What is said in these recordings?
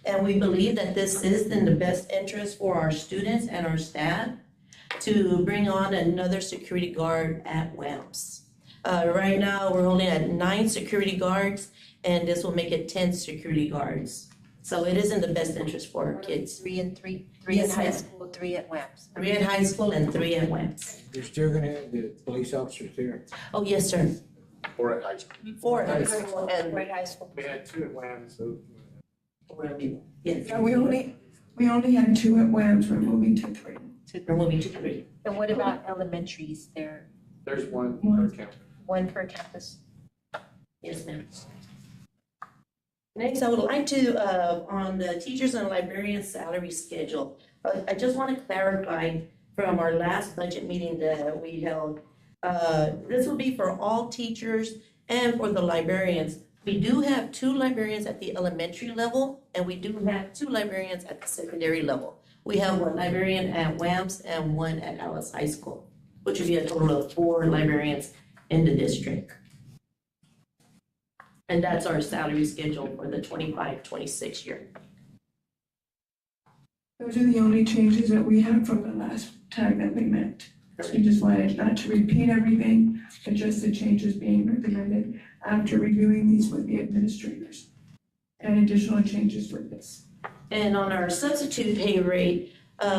And we believe that this is in the best interest for our students and our staff to bring on another security guard at WAMS. Right now, we're only at 9 security guards, and this will make it 10 security guards. So it is in the best interest for our kids. Three in Yes, high ma'am. school, 3 at WAMS. 3 at high school and 3 at WAMS. You're still gonna have the police officers there? Oh, yes, sir. Or at high school. 4 at high school and Right, high school. We had 2 at WAMS, so. 4 at WAMS. Yes, Yeah, we only had 2 at WAMS, we're moving to 3. we're moving to 3. And what about elementaries? There, There's 1 One. per campus. 1 per campus. Yes, ma'am. Next, I would like to, on the teachers and librarians salary schedule, I just want to clarify from our last budget meeting that we held. This will be for all teachers and for the librarians. We do have 2 librarians at the elementary level, and we do have 2 librarians at the secondary level. We have 1 librarian at WAMS and 1 at Alice High School, which would be a total of 4 librarians in the district. And that's our salary schedule for the 25-26 year. Those are the only changes that we have from the last time that we met. So we just wanted not to repeat everything, but just the changes being recommended after reviewing these with the administrators. And additional changes with this. And on our substitute pay rate,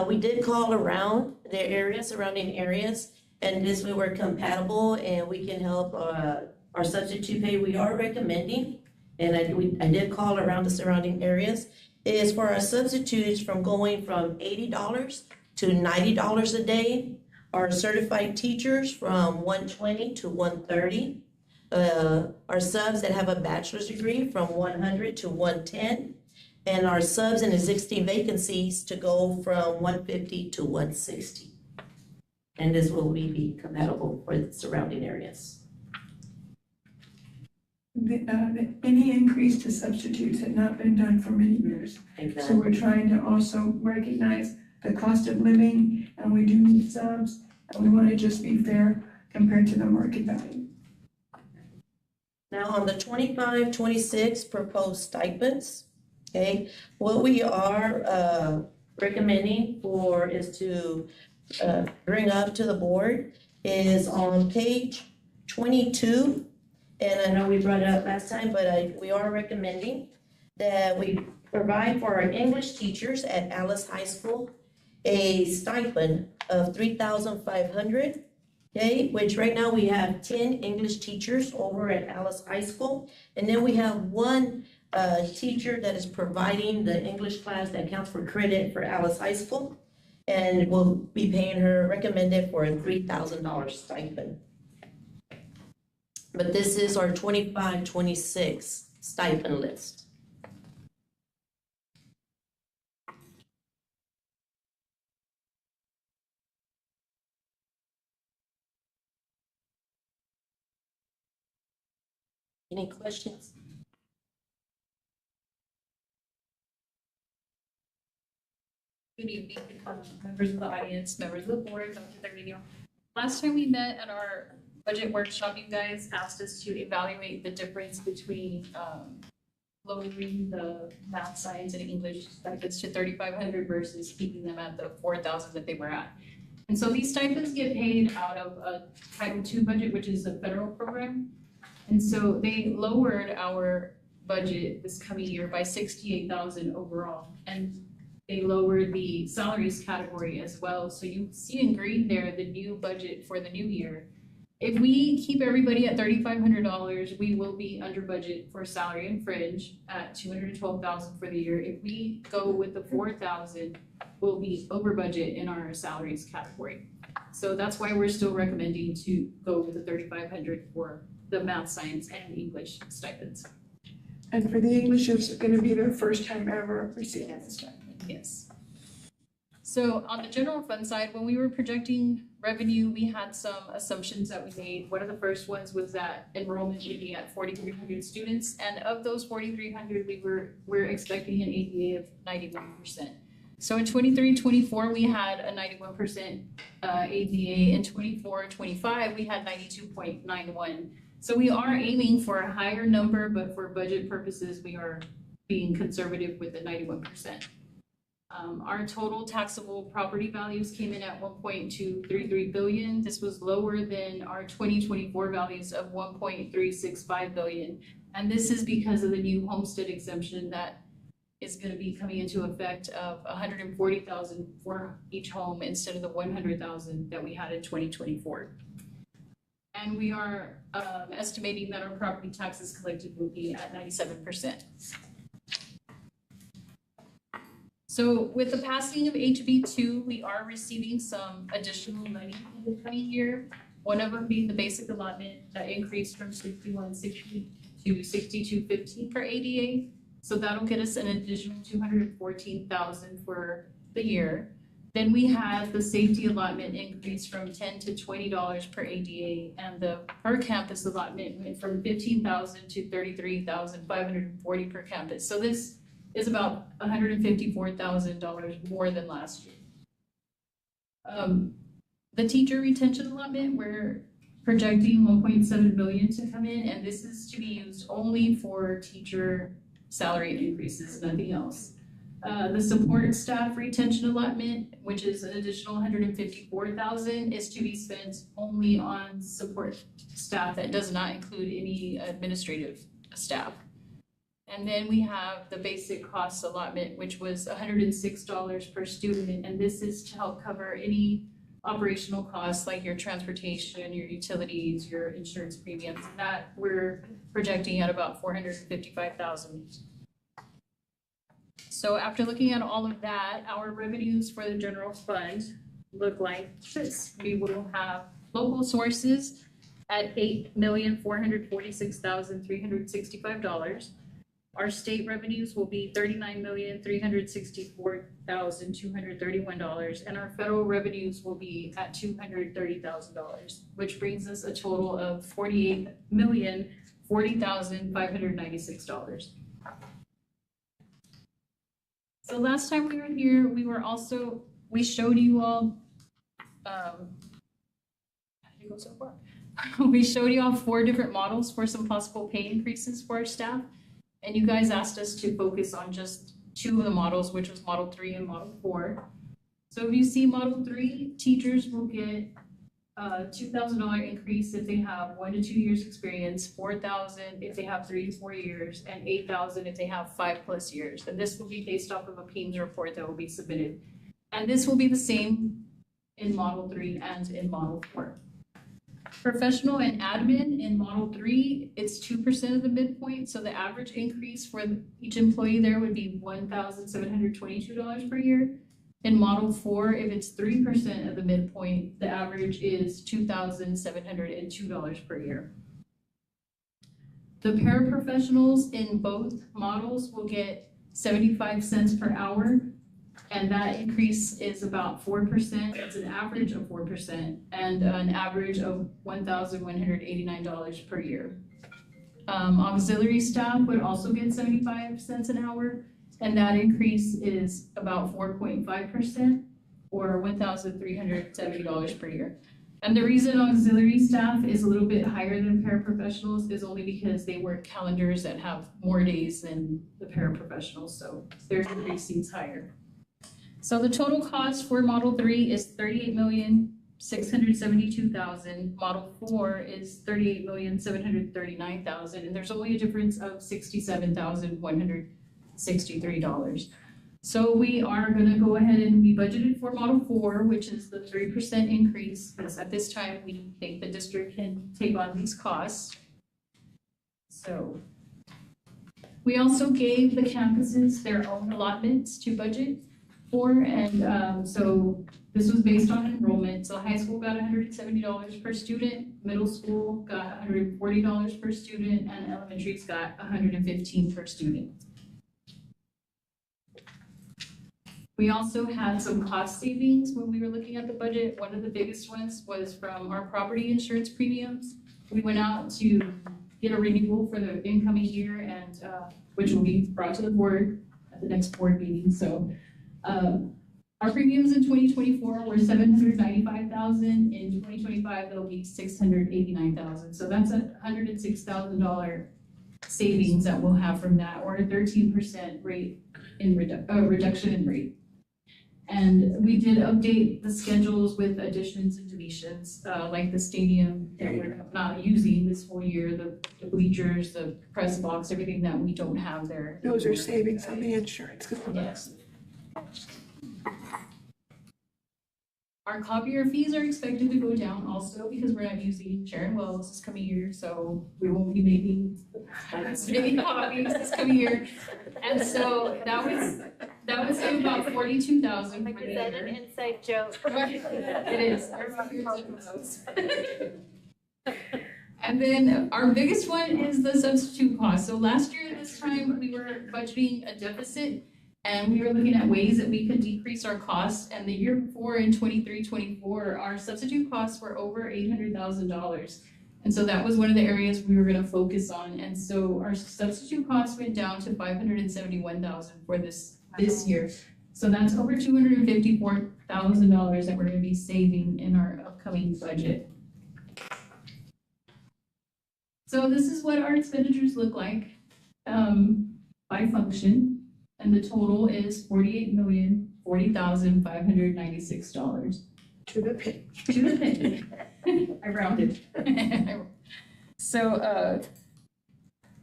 we did call around the areas, surrounding areas, and this way we're compatible and we can help our substitute pay. We are recommending, and I did call around the surrounding areas, is for our substitutes from going from $80 to $90 a day. Our certified teachers from $120 to $130. Our subs that have a bachelor's degree from $100 to $110. And our subs and existing vacancies to go from $150 to $160. And this will be compatible for the surrounding areas. Any increase to substitutes had not been done for many years. So we're trying to also recognize the cost of living, and we do need subs, and we want to just be fair compared to the market value. Now, on the 25-26 proposed stipends, okay, what we are recommending for is to bring up to the board is on page 22. And I know we brought it up last time, but we are recommending that we provide for our English teachers at Alice High School a stipend of $3,500, okay, which right now we have 10 English teachers over at Alice High School. And then we have 1 teacher that is providing the English class that counts for credit for Alice High School. And we'll be paying her recommended for a $3,000 stipend. But this is our 25-26 stipend list. Any questions? Good evening, members of the audience, members of the board, Dr. Terminio. Last time we met at our budget workshop, you guys asked us to evaluate the difference between lowering the math, science, and English stipends to $3,500 versus keeping them at the $4,000 that they were at. And so these stipends get paid out of a Title II budget, which is a federal program. And so they lowered our budget this coming year by $68,000 overall. And they lowered the salaries category as well. So you see in green there, the new budget for the new year. If we keep everybody at $3,500, we will be under budget for salary and fringe at $212,000 for the year. If we go with the $4,000, we'll be over budget in our salaries category. So that's why we're still recommending to go with the $3,500 for the math, science, and English stipends. And for the English, it's going to be their first time ever receiving this stipend. Yes. So on the general fund side, when we were projecting revenue, we had some assumptions that we made. One of the first ones was that enrollment would be at 4,300 students, and of those 4,300, we're expecting an ADA of 91%. So in 23-24, we had a 91% ADA. In 24-25, we had 92.91. So we are aiming for a higher number, but for budget purposes, we are being conservative with the 91%. Our total taxable property values came in at 1.233 billion. This was lower than our 2024 values of 1.365 billion. And this is because of the new homestead exemption that is going to be coming into effect of 140,000 for each home instead of the 100,000 that we had in 2024. And we are estimating that our property taxes collected will be at 97%. So with the passing of HB2, we are receiving some additional money in the coming year. One of them being the basic allotment that increased from 6160 to 6215 for ADA. So that'll get us an additional 214,000 for the year. Then we had the safety allotment increase from $10 to $20 per ADA, and the per campus allotment went from 15,000 to 33,540 per campus. So this is about $154,000 more than last year. The teacher retention allotment, we're projecting 1.7 million to come in, and this is to be used only for teacher salary increases, nothing else. The support staff retention allotment, which is an additional 154,000, is to be spent only on support staff. That does not include any administrative staff. And then we have the basic costs allotment, which was $106 per student, and this is to help cover any operational costs like your transportation, your utilities, your insurance premiums, and that we're projecting at about 455,000. So after looking at all of that, our revenues for the general fund look like this. We will have local sources at $8,446,365. Our state revenues will be $39,364,231, and our federal revenues will be at $230,000, which brings us a total of $48,040,596. So last time we were here, we showed you all, how did it go so far? We showed you all 4 different models for some possible pay increases for our staff. And you guys asked us to focus on just 2 of the models, which was Model 3 and Model 4. So if you see Model 3, teachers will get a $2,000 increase if they have 1 to 2 years experience, $4,000 if they have 3 to 4 years, and $8,000 if they have 5+ years. And this will be based off of a PEMS report that will be submitted. And this will be the same in Model 3 and in Model 4. Professional and admin in Model 3, it's 2% of the midpoint, so the average increase for each employee there would be $1,722 per year. In Model 4, if it's 3% of the midpoint, the average is $2,702 per year. The paraprofessionals in both models will get 75 cents per hour, and that increase is about 4%. It's an average of 4%, and an average of $1,189 per year. Auxiliary staff would also get 75 cents an hour, and that increase is about 4.5%, or $1,370 per year. And the reason auxiliary staff is a little bit higher than paraprofessionals is only because they work calendars that have more days than the paraprofessionals, so their increase seems higher. So the total cost for Model 3 is $38,672,000. Model 4 is $38,739,000, and there's only a difference of $67,163. So we are going to go ahead and we budgeted for Model 4, which is the 3% increase, because at this time we think the district can take on these costs. So we also gave the campuses their own allotments to budget for, and so this was based on enrollment. So high school got $170 per student, middle school got $140 per student, and elementary's got $115 per student. We also had some cost savings when we were looking at the budget. One of the biggest ones was from our property insurance premiums. We went out to get a renewal for the incoming year, and which will be brought to the board at the next board meeting. So our premiums in 2024 were $795,000. In 2025, they'll be $689,000. So that's a $106,000 savings that we'll have from that, or a 13% rate in reduction in rate. And we did update the schedules with additions and deletions, like the stadium that we're not using this whole year, the bleachers, the press box, everything that we don't have there. Those are savings on the insurance. Yes. Our copier fees are expected to go down also because we're not using Sharon Wells this coming year, so we won't be making as many copies this coming year. And so that was about 42,000 for the Is that an year. inside joke? It is. Everybody knows. And then our biggest one is the substitute cost. So last year at this time, we were budgeting a deficit and we were looking at ways that we could decrease our costs. And the year before in 23-24, our substitute costs were over $800,000. And so that was one of the areas we were gonna focus on. And so our substitute costs went down to $571,000 for this year. So that's over $254,000 that we're gonna be saving in our upcoming budget. So this is what our expenditures look like by function. And the total is $48,040,596. To the pin. To the penny. I rounded. So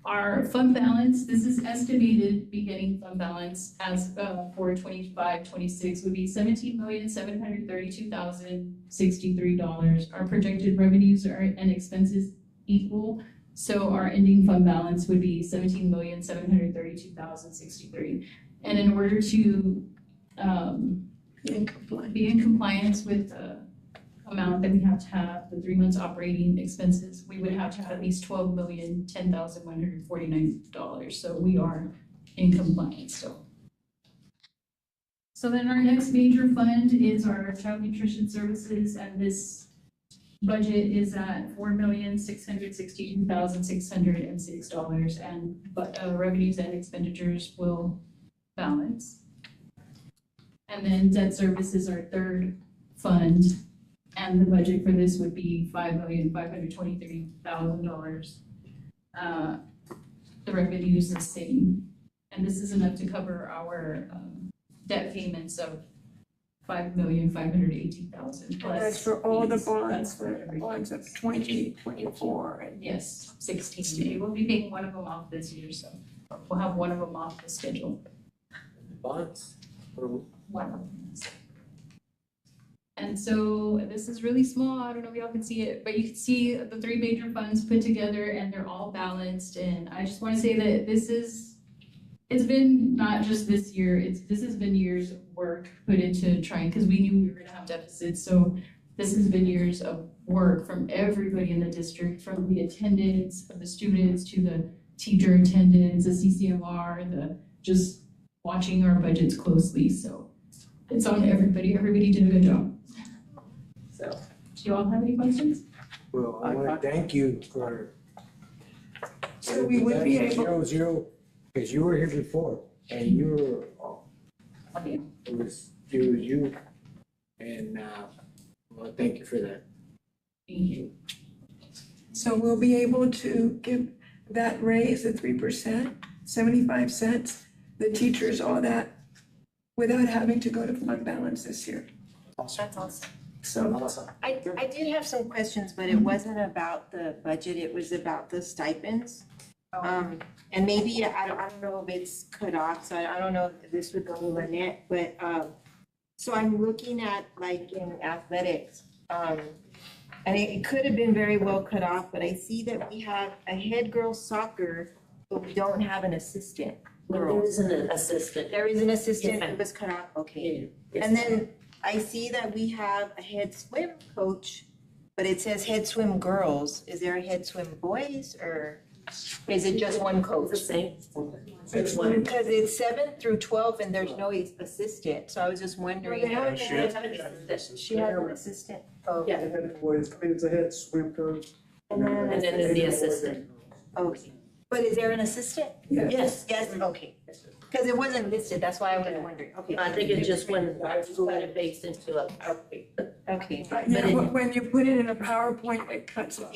our fund balance, this is estimated beginning fund balance as for 25-26 would be $17,732,063. Our projected revenues and expenses equal. So our ending fund balance would be $17,732,063. And in order to be in compliance with the amount that we have to have, the 3 months operating expenses, we would have to have at least $12,010,149. So we are in compliance still. So then our next major fund is our child nutrition services, and this budget is at $4,662,606, but revenues and expenditures will balance. And then debt service is our third fund, and the budget for this would be $5,523,000. The revenue is the same, and this is enough to cover our debt payments of $5,518,000 plus. That's for all the bonds, That's for the bonds of 2024 and. Yes, 16. We will be paying one of them off this year, so we'll have one of them off the schedule. Bonds. One of them. And so this is really small. I don't know if y'all can see it, but you can see the three major funds put together and they're all balanced. And I just want to say that it's been not just this year, this has been years of work put into trying, because we knew we were gonna have deficits. So this has been years of work from everybody in the district, from the attendance of the students to the teacher attendance, the CCMR, just watching our budgets closely. So it's on everybody. Everybody did a good job. So, do you all have any questions? Well, I want to thank you for. So we would be able. 0, because you were here before, and you were, it was you, and, well, thank you for that. Thank you. So we'll be able to give that raise at 3%, 75 cents, the teachers, all that, without having to go to fund balance this year. That's awesome. So Awesome. I did have some questions, but it wasn't about the budget, it was about the stipends. And maybe, I don't know if it's cut off, so I don't know if this would go to Lynette, but, so I'm looking at like in athletics, and it could have been very well cut off, but I see that we have a head girls soccer, but we don't have an assistant There girls. isn't an assistant. There is an assistant, Yes, it was cut off, okay. Yes. And then I see that we have a head swim coach, but it says head swim girls. Is there a head swim boys, or is it just one It's coach? the same. It's one. Because it's 7 through 12 and there's no assistant, so I was just wondering. She has an assistant. She has an assistant? Oh, Yeah. It's a head swim coach. And then an And then there's the assistant. Okay. But is there an assistant? Yes. Yes, okay. Because it wasn't listed, that's why I was wondering. Okay. I think it just went based into a. Okay. yeah, when you put it in a PowerPoint, it cuts off.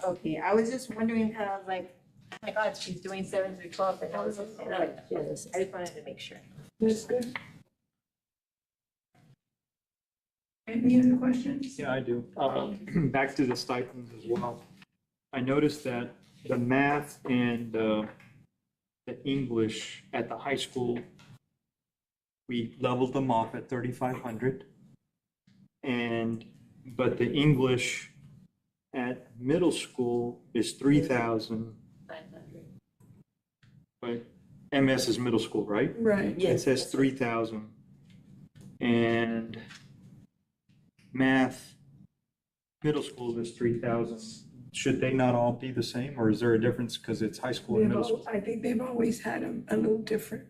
Okay, I was just wondering, because I was like, My God, she's doing 7 through 12 and all this. Yes. I just wanted to make sure. That's good. Any other questions? Yeah, I do. Back to the stipends as well. I noticed that the math and the English at the high school, we leveled them off at 3,500. But the English at middle school is 3,000, but MS is middle school, right? Right. It Yes. says 3,000. And math, middle school is 3,000. Should they not all be the same, or is there a difference because it's high school and middle school? I think they've always had them a little different.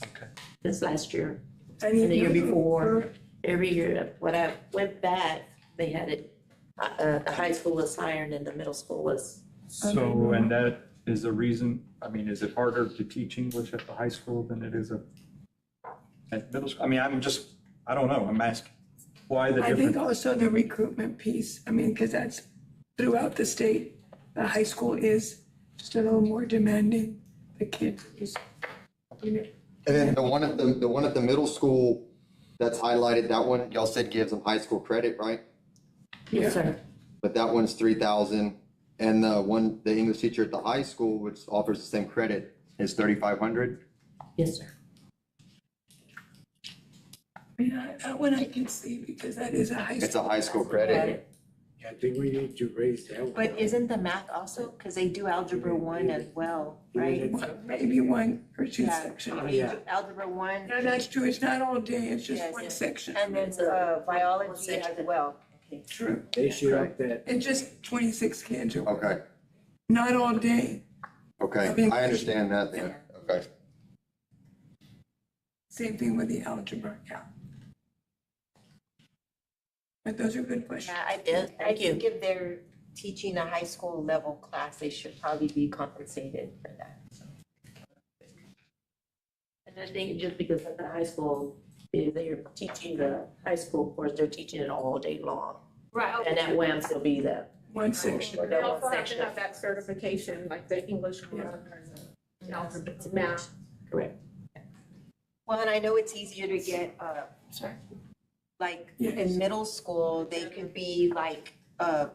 Okay. This last year, And the year before, every year, when I went back, they had it, the high school was higher than the middle school was. So, and that is the reason, I mean, is it harder to teach English at the high school than it is at middle school? I mean, I don't know, I'm asking, why the I think difference? also the recruitment piece, I mean, because that's throughout the state. The high school is just a little more demanding. The kids just, And then the one at the middle school that's highlighted, that one, y'all said gives them high school credit, right? yeah. Sir, But that one's 3,000, and the English teacher at the high school, which offers the same credit, is 3,500. yes, sir. Yeah, that one I can see because that is a high It's school. a high school credit. Yeah, I think we need to raise that one. But isn't the math also, because they do algebra 1 as well, right? Maybe one or two Yeah. sections. Yeah. Algebra 1, No, that's true. It's not all day. It's just Yes, one yes. section. and then biology as well. Okay. True. They should up that. It's just 26 kids or Okay, not all day. okay, I understand that then, okay. Same thing with the algebra, yeah. But those are good questions. Yeah, Yes, I thank you. think if they're teaching a high school level class, they should probably be compensated for that. And I think just because at the high school, if they're teaching the high school course, they're teaching it all day long. Right. And at WAMS, it'll be the, One section. or They the also one have to section. have that certification, like the English one or the algebra, math. Correct. Well, and I know it's easier to get, like, Yes. in middle school, they could be like a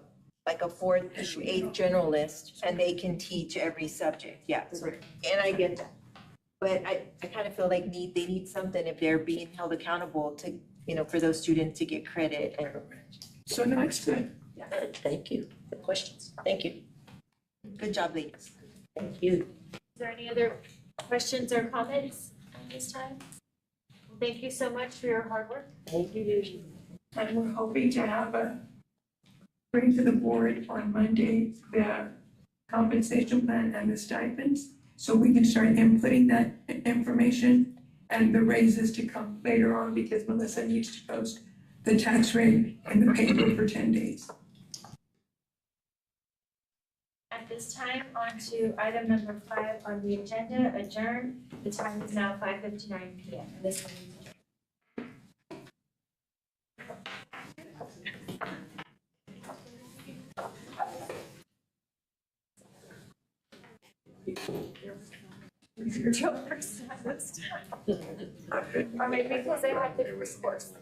4th through 8th generalist, and they can teach every subject, yeah. So, and I get that. But I kind of feel like they need something if they're being held accountable to, for those students to get credit and. So no, it's good. Thank you. Good questions. Thank you. Good job, ladies. Thank you. Is there any other questions or comments at this time? Thank you so much for your hard work. Thank you. And we're hoping to bring to the board on Monday the compensation plan and the stipends. So we can start inputting that information and the raises to come later on because Melissa needs to post the tax rate in the paper for 10 days. At this time, on to item number 5 on the agenda, adjourn. The time is now 5:59 PM. And this one is adjourned. Joe first time this time. Or maybe because they had different scores.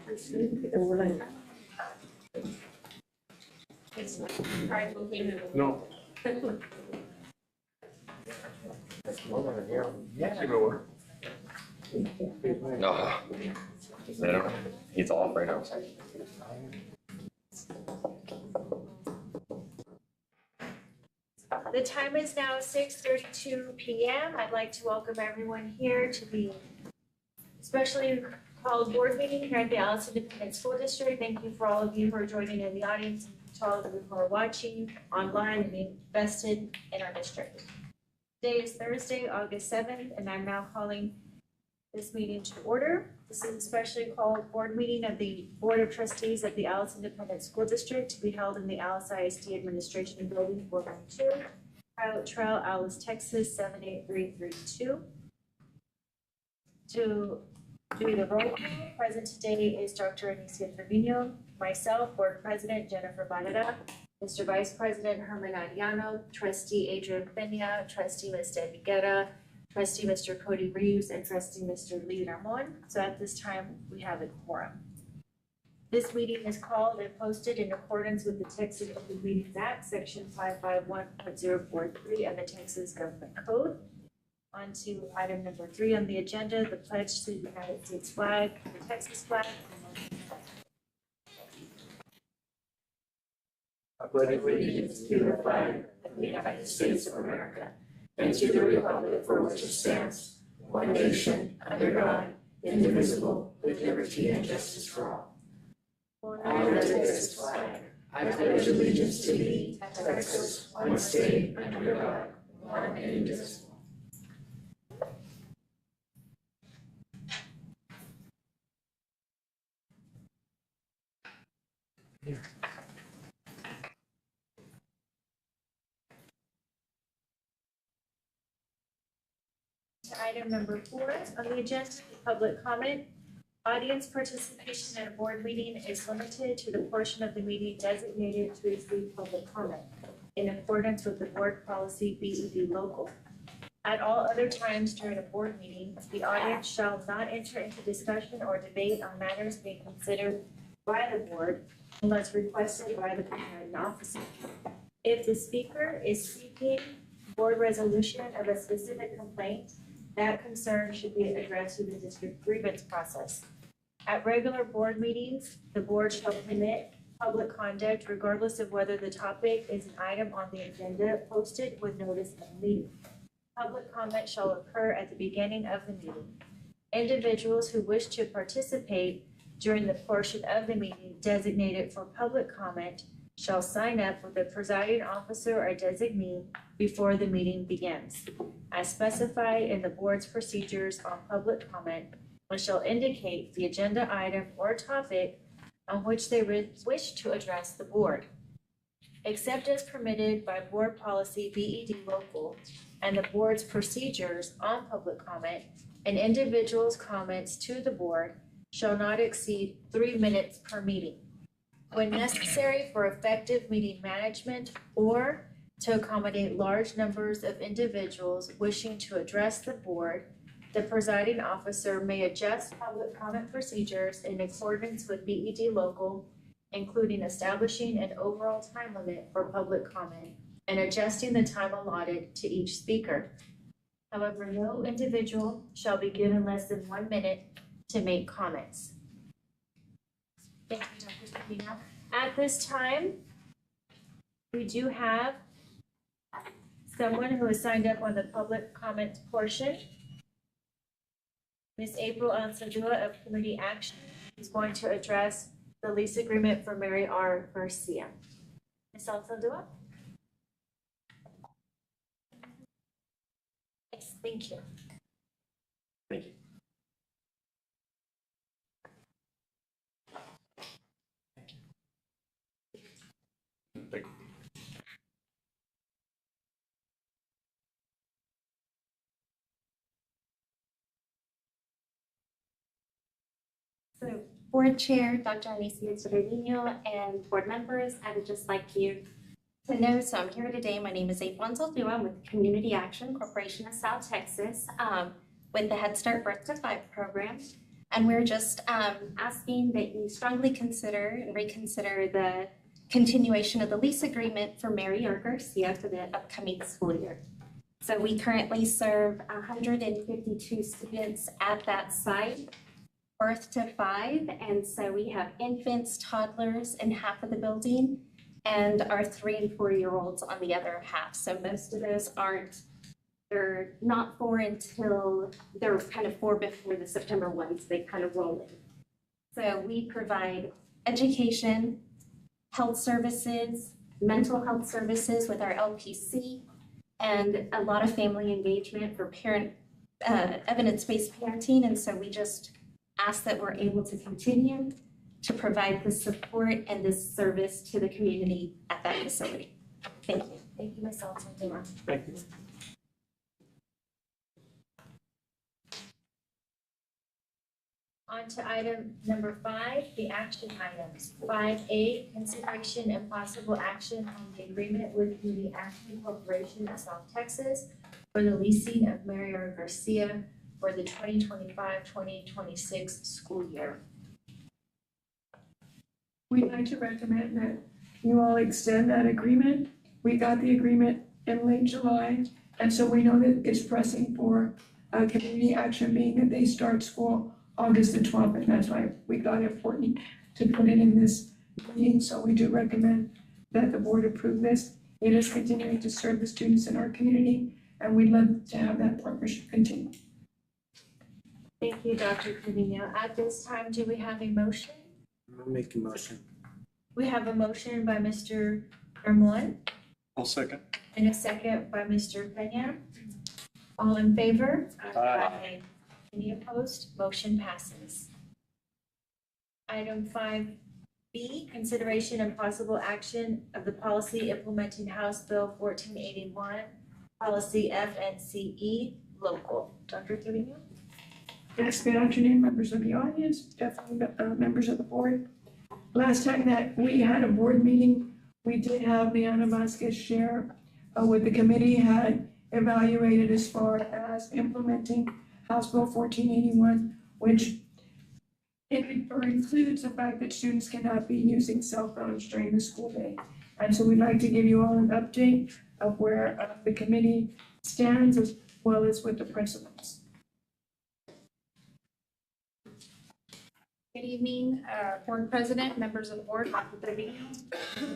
And we're like. No. No. They don't, he's off right now. The time is now 6:32 PM. I'd like to welcome everyone here to the specially called board meeting here at the Alice Independent School District. Thank you for all of you who are joining in the audience, to all of you who are watching online and being invested in our district. Today is Thursday, August 7th, and I'm now calling this meeting to order. This is a specially called board meeting of the Board of Trustees of the Alice Independent School District to be held in the Alice ISD Administration Building 412, Pilot Trail, Alice, Texas 78332. To do the roll call, present today is Dr. Anicia Trevino, myself, Board President Jennifer Barrera, Mr. Vice President Herman Ariano, Trustee Adrian Peña, Trustee Ms. Debbie Guerra, Trustee Mr. Cody Reeves, and Trustee Mr. Lee Ramon. So at this time, we have a quorum. This meeting is called and posted in accordance with the Texas Open Meetings Act, Section 551.043 of the Texas Government Code. On to item number 3 on the agenda, the pledge to the United States flag, the Texas flag. I pledge allegiance to the flag of the United States of America and to the republic for which it stands, one nation, under God, indivisible, with liberty and justice for all. Honor to this flag. I pledge allegiance to thee, Texas, one state, under God, one and indivisible. Item number 4 on the agenda, public comment. Audience participation at a board meeting is limited to the portion of the meeting designated to receive public comment in accordance with the board policy BED local. At all other times during a board meeting, the audience shall not enter into discussion or debate on matters being considered by the board unless requested by the presiding officer. If the speaker is seeking board resolution of a specific complaint, that concern should be addressed through the district grievance process. At regular board meetings, the board shall permit public conduct regardless of whether the topic is an item on the agenda posted with notice of the meeting. Public comment shall occur at the beginning of the meeting. Individuals who wish to participate during the portion of the meeting designated for public comment shall sign up with the presiding officer or designee before the meeting begins, as specified in the board's procedures on public comment, and shall indicate the agenda item or topic on which they wish to address the board. Except as permitted by board policy BED local and the board's procedures on public comment, an individual's comments to the board shall not exceed 3 minutes per meeting. When necessary for effective meeting management or to accommodate large numbers of individuals wishing to address the board, the presiding officer may adjust public comment procedures in accordance with BED local, including establishing an overall time limit for public comment and adjusting the time allotted to each speaker. However, no individual shall be given less than 1 minute to make comments. Thank you, Dr. Trevino. At this time, we do have someone who has signed up on the public comment portion. Ms. April Anzaldúa of Community Action is going to address the lease agreement for Mary R. Garcia. Ms. Anzaldúa? Yes, thank you. Thank you. So, Board Chair, Dr. Anicia Trevino, and board members, I would just like you to know, so I'm here today. My name is April Anzaldúa. I'm with Community Action Corporation of South Texas with the Head Start Birth to 5 program. And we're just asking that you strongly consider and reconsider the continuation of the lease agreement for Mary R. Garcia for the upcoming school year. So we currently serve 152 students at that site, birth to 5, and so we have infants, toddlers in half of the building, and our 3 and 4-year-olds on the other half. So most of those they're not 4 until they're kind of 4 before the September 1, so they kind of roll in. So we provide education, health services, mental health services with our LPC, and a lot of family engagement for evidence-based parenting. And so we just ask that we're able to continue to provide this support and this service to the community at that facility. Thank you. Thank you, Ms. Alton. Thank you. On to item number 5, the action items. 5A, consideration and possible action on the agreement with the Action Corporation of South Texas for the leasing of Mary R. Garcia for the 2025-2026 school year. We'd like to recommend that you all extend that agreement. We got the agreement in late July, and so we know that it's pressing for community action, being that they start school August the 12th, and that's why we thought it important to put it in this meeting. So we do recommend that the board approve this. It is continuing to serve the students in our community, and we'd love to have that partnership continue. Thank you, Dr. Trevino. At this time, do we have a motion? I'll make a motion. We have a motion by Mr. Hermon I'll second. and a second by Mr. Peña. All in favor? Aye. Any opposed? Motion passes. Item 5B, consideration and possible action of the policy implementing House Bill 1481, policy FNCE, local. Dr. Trevino? Yes, good afternoon, members of the audience, definitely members of the board. Last time that we had a board meeting, we did have Liana Vasquez share what the committee had evaluated as far as implementing House Bill 1481, which includes the fact that students cannot be using cell phones during the school day. And so we'd like to give you all an update of where the committee stands as well as with the principals. Good evening, Board President, members of the board, Dr. Trevino,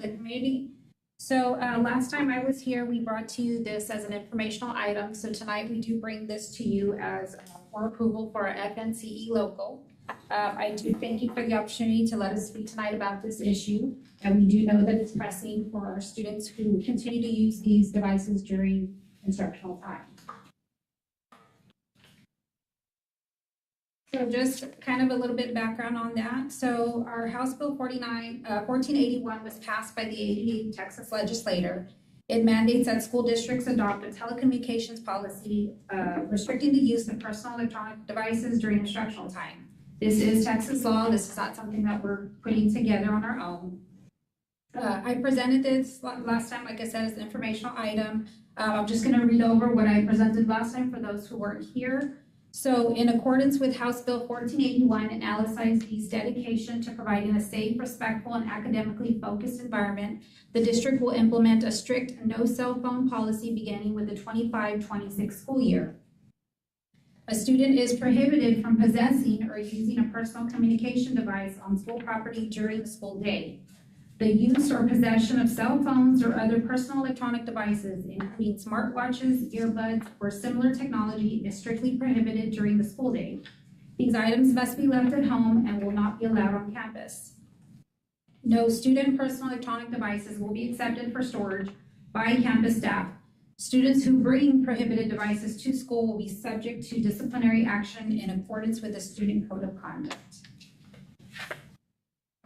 the community. So last time I was here, we brought to you this as an informational item. So tonight we do bring this to you as for approval for our FNCE local. I do thank you for the opportunity to let us speak tonight about this issue. And we do know that it's pressing for our students who continue to use these devices during instructional time. So just kind of a little bit of background on that. So our House Bill 1481 was passed by the 88 Texas legislature. It mandates that school districts adopt a telecommunications policy restricting the use of personal electronic devices during instructional time. This is Texas law. This is not something that we're putting together on our own. I presented this last time, like I said, as an informational item. I'm just going to read over what I presented last time for those who weren't here. So in accordance with House Bill 1481 and LSISD's dedication to providing a safe, respectful, and academically focused environment, the district will implement a strict no cell phone policy beginning with the 25-26 school year. A student is prohibited from possessing or using a personal communication device on school property during the school day. The use or possession of cell phones or other personal electronic devices, including smartwatches, earbuds, or similar technology, is strictly prohibited during the school day. These items must be left at home and will not be allowed on campus. No student personal electronic devices will be accepted for storage by campus staff. Students who bring prohibited devices to school will be subject to disciplinary action in accordance with the student code of conduct.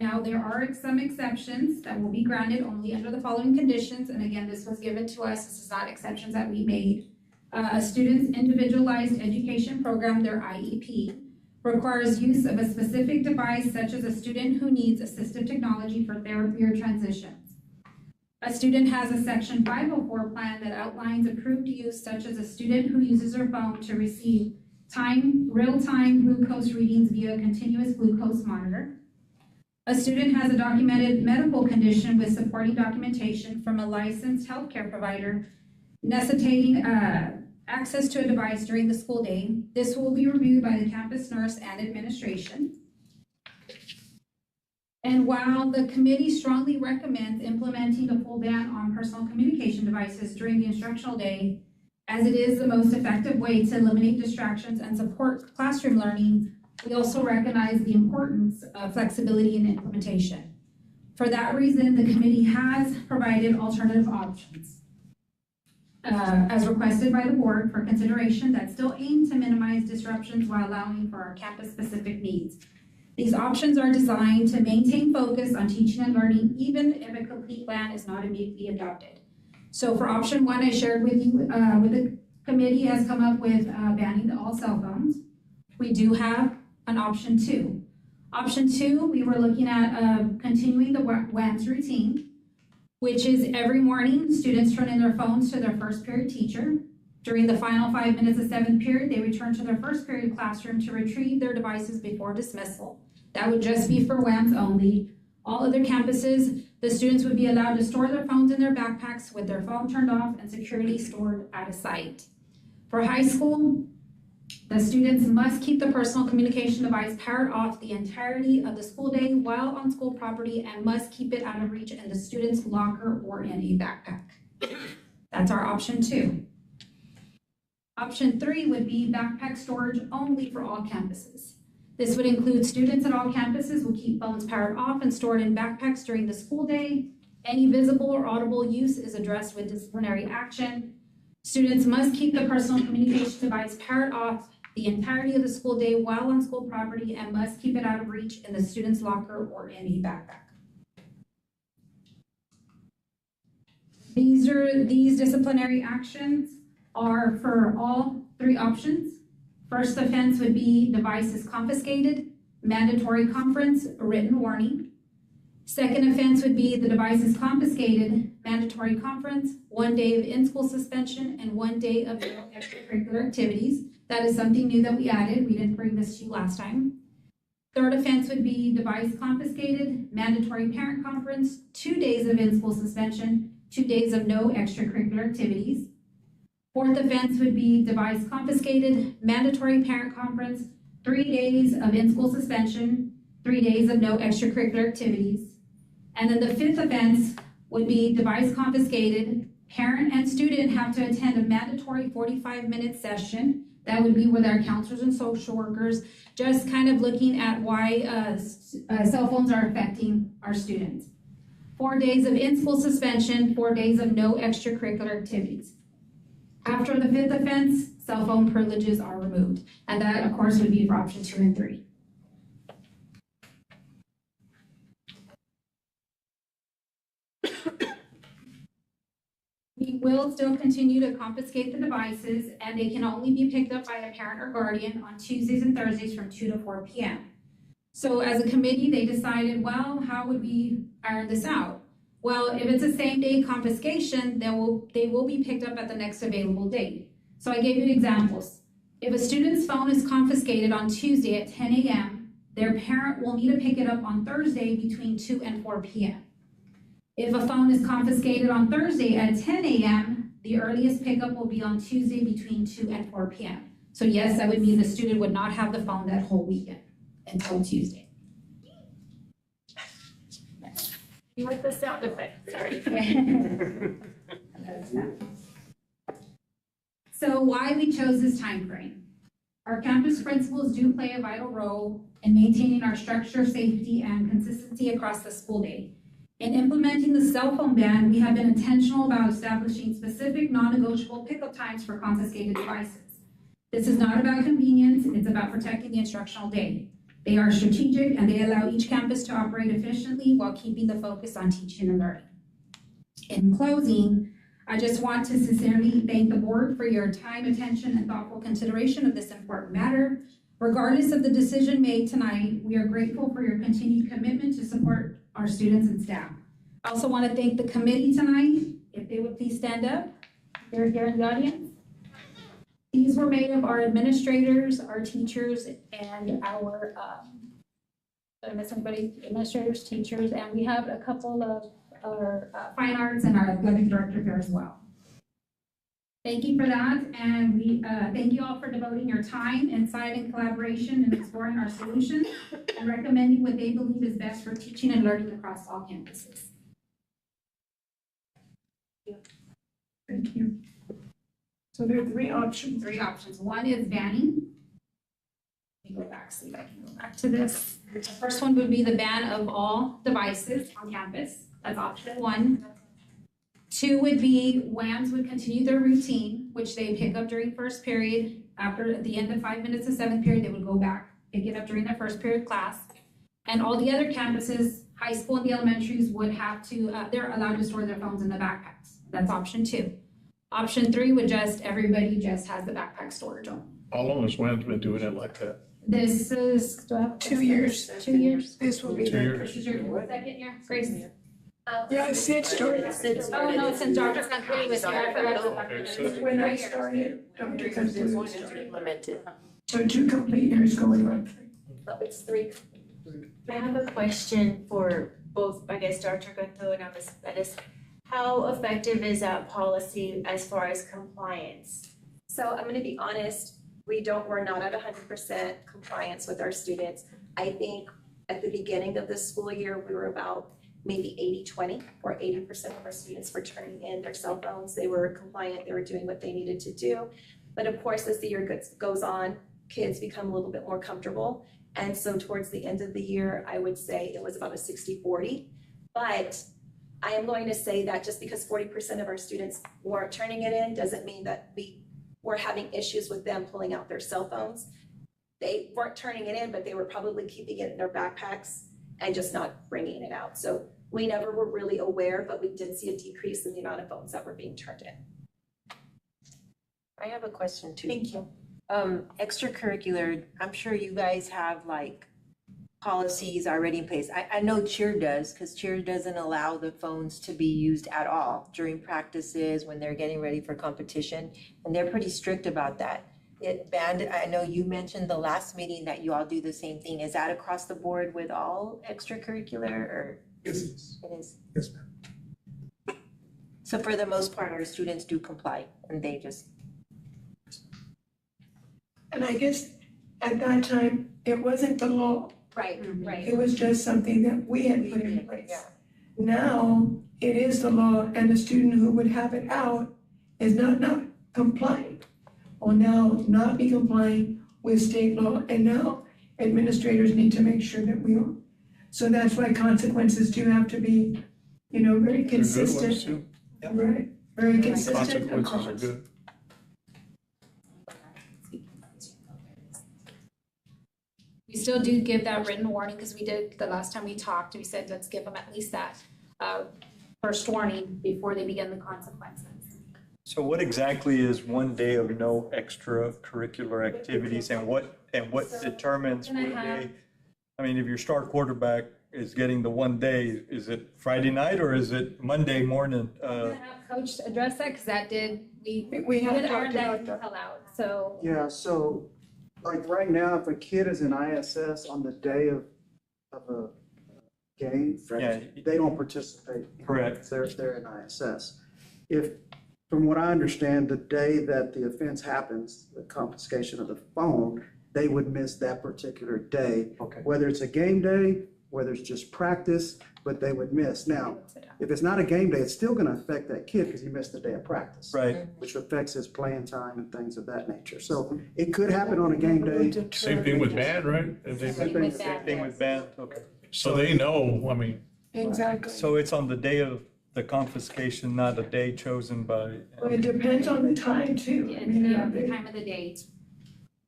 Now, there are some exceptions that will be granted only under the following conditions. And again, this was given to us. This is not exceptions that we made. A student's individualized education program, their IEP, requires use of a specific device such as a student who needs assistive technology for therapy or transitions. A student has a Section 504 plan that outlines approved use such as a student who uses their phone to receive real-time glucose readings via continuous glucose monitor. A student has a documented medical condition with supporting documentation from a licensed healthcare provider necessitating access to a device during the school day. This will be reviewed by the campus nurse and administration. And while the committee strongly recommends implementing a full ban on personal communication devices during the instructional day, as it is the most effective way to eliminate distractions and support classroom learning, we also recognize the importance of flexibility in implementation. For that reason, the committee has provided alternative options as requested by the board for consideration that still aim to minimize disruptions while allowing for our campus-specific needs. These options are designed to maintain focus on teaching and learning even if a complete plan is not immediately adopted. So for option one, I shared with you, with the committee has come up with banning all cell phones. We do have an option two. Option two, we were looking at continuing the WAMS routine, which is every morning, students turn in their phones to their first period teacher. During the final 5 minutes of seventh period, they return to their first period classroom to retrieve their devices before dismissal. That would just be for WAMS only. All other campuses, the students would be allowed to store their phones in their backpacks with their phone turned off and securely stored at a site. For high school, the students must keep the personal communication device powered off the entirety of the school day while on school property and must keep it out of reach in the student's locker or in a backpack. That's our option two. Option three would be backpack storage only for all campuses. This would include students at all campuses will keep phones powered off and stored in backpacks during the school day. Any visible or audible use is addressed with disciplinary action. Students must keep the personal communication device powered off the entirety of the school day while on school property and must keep it out of reach in the student's locker or in a backpack. These disciplinary actions are for all three options. First offense would be devices confiscated, mandatory conference, written warning. Second offense would be the device is confiscated, mandatory conference, 1 day of in-school suspension, and 1 day of extracurricular activities. That is something new that we added. We didn't bring this to you last time. Third offense would be device confiscated, mandatory parent conference, 2 days of in-school suspension, 2 days of no extracurricular activities. Fourth offense would be device confiscated, mandatory parent conference, 3 days of in-school suspension, 3 days of no extracurricular activities. And then the fifth offense would be device confiscated, parent and student have to attend a mandatory 45-minute session. That would be with our counselors and social workers, just kind of looking at why cell phones are affecting our students. 4 days of in-school suspension, 4 days of no extracurricular activities. After the fifth offense, cell phone privileges are removed. And that, of course, would be for option 2 and 3. We will still continue to confiscate the devices, and they can only be picked up by a parent or guardian on Tuesdays and Thursdays from 2 to 4 p.m. So as a committee, they decided, well, how would we iron this out? Well, if it's a same-day confiscation, they will be picked up at the next available date. So I gave you examples. If a student's phone is confiscated on Tuesday at 10 a.m., their parent will need to pick it up on Thursday between 2 and 4 p.m. If a phone is confiscated on Thursday at 10 a.m., the earliest pickup will be on Tuesday between 2 and 4 p.m. So yes, that would mean the student would not have the phone that whole weekend until Tuesday. You like the sound effect, sorry. So why we chose this time frame? Our campus principals do play a vital role in maintaining our structure, safety, and consistency across the school day. In implementing the cell phone ban, we have been intentional about establishing specific non-negotiable pickup times for confiscated devices. This is not about convenience, it's about protecting the instructional day. They are strategic and they allow each campus to operate efficiently while keeping the focus on teaching and learning. In closing, I just want to sincerely thank the board for your time, attention, and thoughtful consideration of this important matter. Regardless of the decision made tonight, we are grateful for your continued commitment to support our students and staff. I also want to thank the committee tonight. If they would please stand up. They're here in the audience. these were made of our administrators, our teachers, and our, did I miss anybody? Administrators, teachers, and we have a couple of our fine arts and our athletic director here as well. Thank you for that, and we thank you all for devoting your time, insight, and collaboration in exploring our solutions and recommending what they believe is best for teaching and learning across all campuses. Thank you. So there are three options. Three options. One is banning. Let me go back, see if I can go back to this. The first one would be the ban of all devices on campus. That's option one. Two would be WAMs would continue their routine, which they pick up during first period. After the end of 5 minutes of seventh period, they would go back, pick it up during their first period class. And all the other campuses, high school and the elementaries, would have to, they're allowed to store their phones in the backpacks. That's option two. Option three would just, everybody just has the backpack storage on. How long has WAM's been doing it like that? This is, do I have 2 years. 2 years? This will be 2 years. This is your second year, Grace? Yeah, Sid started. Oh, no, since Dr. Cantuli was here. Okay, so When I started, Dr. Cantuli was started. Implemented. So 2 complete years going on 3. So it's 3. I have a question for both, I guess, Dr. Gunto and Ms. Bettis. How effective is that policy as far as compliance? So I'm gonna be honest, we're not at 100% compliance with our students. I think at the beginning of this school year, we were about maybe 80-20, or 80% of our students were turning in their cell phones. They were compliant, they were doing what they needed to do. But of course, as the year goes on, kids become a little bit more comfortable. And so towards the end of the year, I would say it was about a 60-40. But I am going to say that just because 40% of our students weren't turning it in, doesn't mean that we were having issues with them pulling out their cell phones. They weren't turning it in, but they were probably keeping it in their backpacks and just not bringing it out. So we never were really aware, but we did see a decrease in the amount of phones that were being turned in. I have a question too. Thank you. Extracurricular, I'm sure you guys have like policies already in place. I know cheer does, because cheer doesn't allow the phones to be used at all during practices when they're getting ready for competition, and they're pretty strict about that. It banned, I know you mentioned the last meeting that you all do the same thing. Is that across the board with all extracurricular, or? Yes. It is. Yes, ma'am. So for the most part, our students do comply, and they just. And I guess at that time, it wasn't the law. Right, right. It was just something that we had put in place. Yeah. Now, it is the law, and the student who would have it out is not complying. Will now not be complying with state law, and now administrators need to make sure that we are. So that's why consequences do have to be, very consistent. too. Right, very consistent Consequences are across. good. We still do give that written warning, because we did, the last time we talked, we said, let's give them at least that first warning before they begin the consequences. So what exactly is 1 day of no extracurricular activities, and what determines Can I what have- day? I mean, if your star quarterback is getting the 1 day, is it Friday night or is it Monday morning? I'm gonna have Coach address that, because that We have did talked that about that. fell out, so. Yeah, so like right now, if a kid is in ISS on the day of a game, Yeah. they don't participate. Correct. They're in ISS. From what I understand, the day that the offense happens, the confiscation of the phone, they would miss that particular day. Okay. Whether it's a game day, whether it's just practice, but they would miss. Now, if it's not a game day, it's still gonna affect that kid because he missed the day of practice. Right. Which affects his playing time and things of that nature. So it could happen on a game day. Same thing with band, right? If they- Same with Same that, thing with yes. band, okay. So they know, I mean, Exactly. So it's on the day of the confiscation, not a day chosen by. Well, it depends on the time too. I mean, Yeah, the time of the day.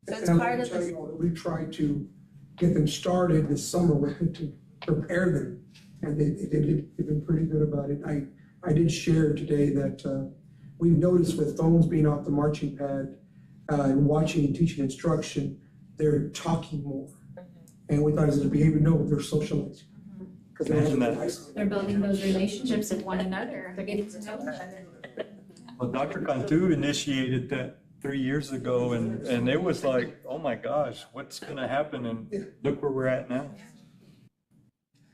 So it's And part I'll of tell the, you all, we tried to get them started this summer with it to prepare them, and they've been pretty good about it. I did share today that we noticed with phones being off the marching pad and watching and teaching instruction, they're talking more. And we thought it was a behavior, no, they're socializing. Because they have Imagine a that. device. They're building those relationships with one another, they're getting to know each other. Well, Dr. Cantu initiated that 3 years ago, and it was like, oh my gosh, what's gonna happen? And look where we're at now.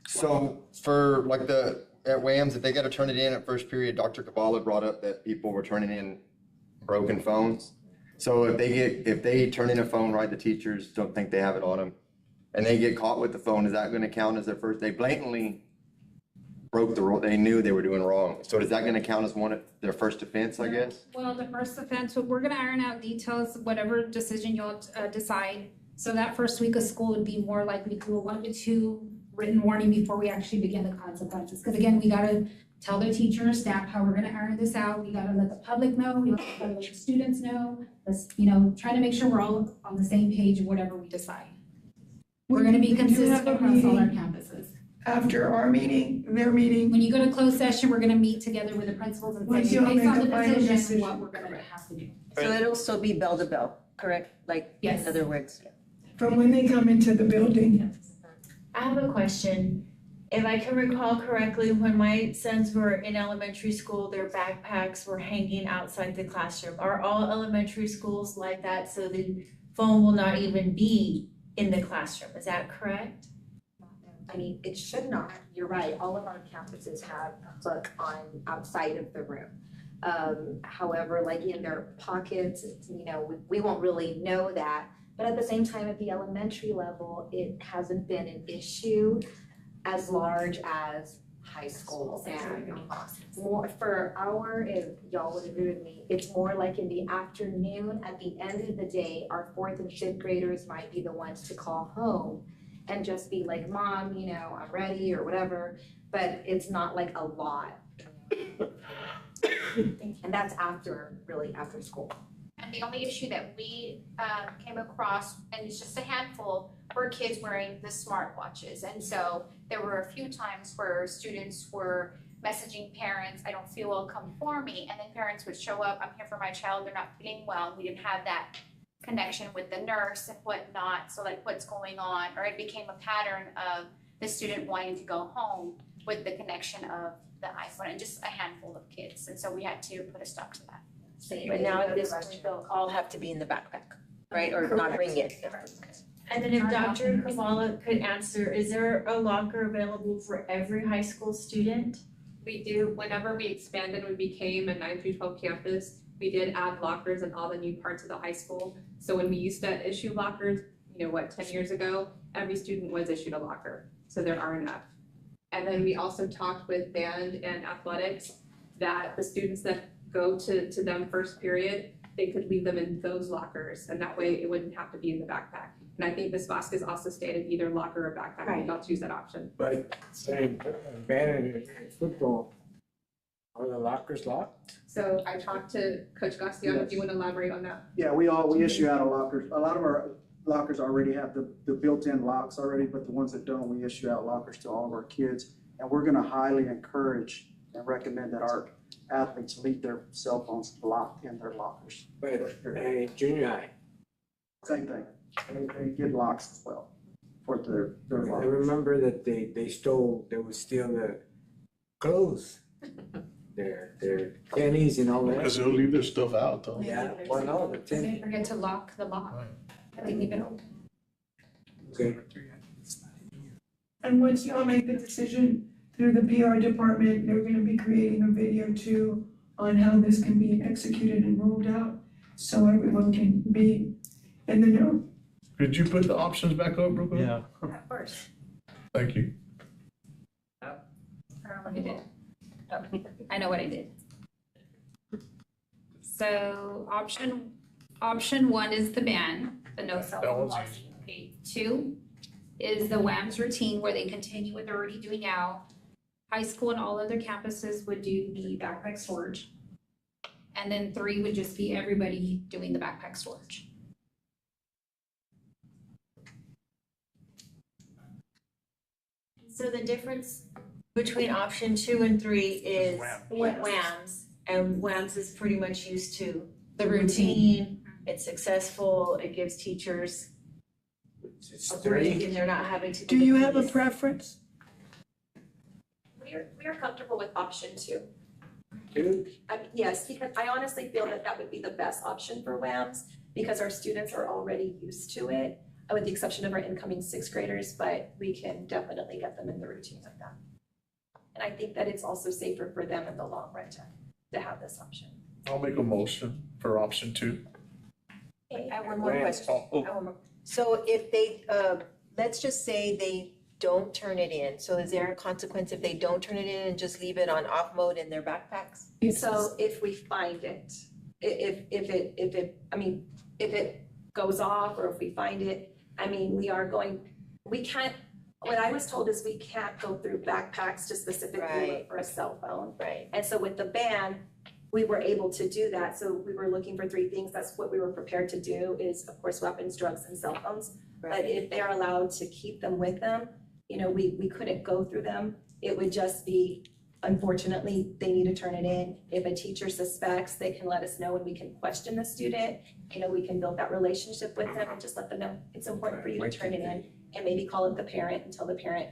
So for like at WAMS, if they gotta turn it in at first period, Dr. Kabbalah brought up that people were turning in broken phones. So if they turn in a phone, right, the teachers don't think they have it on them, and they get caught with the phone, is that gonna count as their first, they blatantly broke the rule, they knew they were doing wrong. So is that gonna count as their first offense, I guess? Well, the first offense, we're gonna iron out details, whatever decision you'll decide. So that first week of school would be more likely to do a 1 to 2 written warning before we actually begin the consequences. Because again, we gotta tell the teacher or staff how we're gonna iron this out. We gotta let the public know, we gotta let the students know. Let's, try to make sure we're all on the same page of whatever we decide. We're gonna be consistent across all our campuses. After our meeting, their meeting. When you go to closed session, we're gonna meet together with the principals and Once say, y'all based make on a the final decision, decision. what we're gonna have to do. So it'll still be bell to bell, correct? Like, Yes. in other words. From when they come into the building. I have a question. If I can recall correctly, when my sons were in elementary school, their backpacks were hanging outside the classroom. Are all elementary schools like that, so the phone will not even be in the classroom? Is that correct? I mean, it should not, you're right, all of our campuses have a hook on outside of the room. However, like in their pockets, we won't really know that. But at the same time, at the elementary level, it hasn't been an issue as large as high school. And more if y'all would agree with me, it's more like in the afternoon, at the end of the day, our 4th and 5th graders might be the ones to call home and just be like, Mom, I'm ready or whatever, but it's not like a lot. And that's after school. And the only issue that we came across, and it's just a handful, were kids wearing the smartwatches. And so there were a few times where students were messaging parents, I don't feel well, come for me. And then parents would show up, I'm here for my child, they're not feeling well. And we didn't have that connection with the nurse and whatnot. So like, what's going on? Or it became a pattern of the student wanting to go home with the connection of the iPhone, and just a handful of kids. And so we had to put a stop to that. But now at this point, they'll all have to be in the backpack, right? Or not bring it. And then if Dr. Kabbalah could answer, is there a locker available for every high school student? We do, whenever we expanded, we became a 9 through 12 campus, we did add lockers in all the new parts of the high school. So when we used to issue lockers, 10 years ago, every student was issued a locker. So there are enough. And then we also talked with band and athletics that the students that go to them first period, they could leave them in those lockers, and that way it wouldn't have to be in the backpack. And I think Ms. Vasquez also stated either locker or backpack, Right. I'll choose that option. But saying, band and football, are the lockers locked? So I talked to Coach Gassion, if you want to elaborate on that. Yeah, we issue out of lockers. A lot of our lockers already have the built-in locks already, but the ones that don't, we issue out lockers to all of our kids. And we're gonna highly encourage and recommend that our athletes leave their cell phones locked in their lockers. But in junior high, Same thing. They get locks as well for their I lockers. remember that they would steal the clothes, their pennies and all that. Because they'll leave their stuff out though. Yeah, well, no, the They ten, forget to lock the lock. They leave it open. okay. And once y'all make the decision through the PR department, they're gonna be creating a video too on how this can be executed and rolled out, so everyone can be in the know. Could you put the options back up real quick? Yeah. Of course. Thank you. I don't know what I did. Oh, I know what I did. So option 1 is the ban, the no cell That phone one's policy. Okay, 2 is the WAMS routine where they continue what they're already doing now. High school and all other campuses would do the backpack storage. And then 3 would just be everybody doing the backpack storage. So the difference between option 2 and 3 is WAMS, and WAMS is pretty much used to the routine. It's successful, it gives teachers It's a break, 3. and they're not having to. Do you have a preference? We are comfortable with option 2. Yes, because I honestly feel that that would be the best option for WAMs because our students are already used to it, with the exception of our incoming sixth graders, but we can definitely get them in the routine of that. And I think that it's also safer for them in the long run to have this option. I'll make a motion for option 2. I have one more question. Oh. I have one more. So if they, let's just say they don't turn it in, so is there a consequence if they don't turn it in and just leave it on off mode in their backpacks? So if we find it, if it goes off or if we find it, I mean, we can't, what I was told is we can't go through backpacks to specifically look for a cell phone. Right. And so with the ban, we were able to do that. So we were looking for 3 things. That's what we were prepared to do is, of course, weapons, drugs, and cell phones. But if they're allowed to keep them with them, you know, we couldn't go through them. It would just be, unfortunately, they need to turn it in. If a teacher suspects, they can let us know and we can question the student. You know, we can build that relationship with them and just let them know it's important for you to turn it in. And maybe call up the parent and tell the parent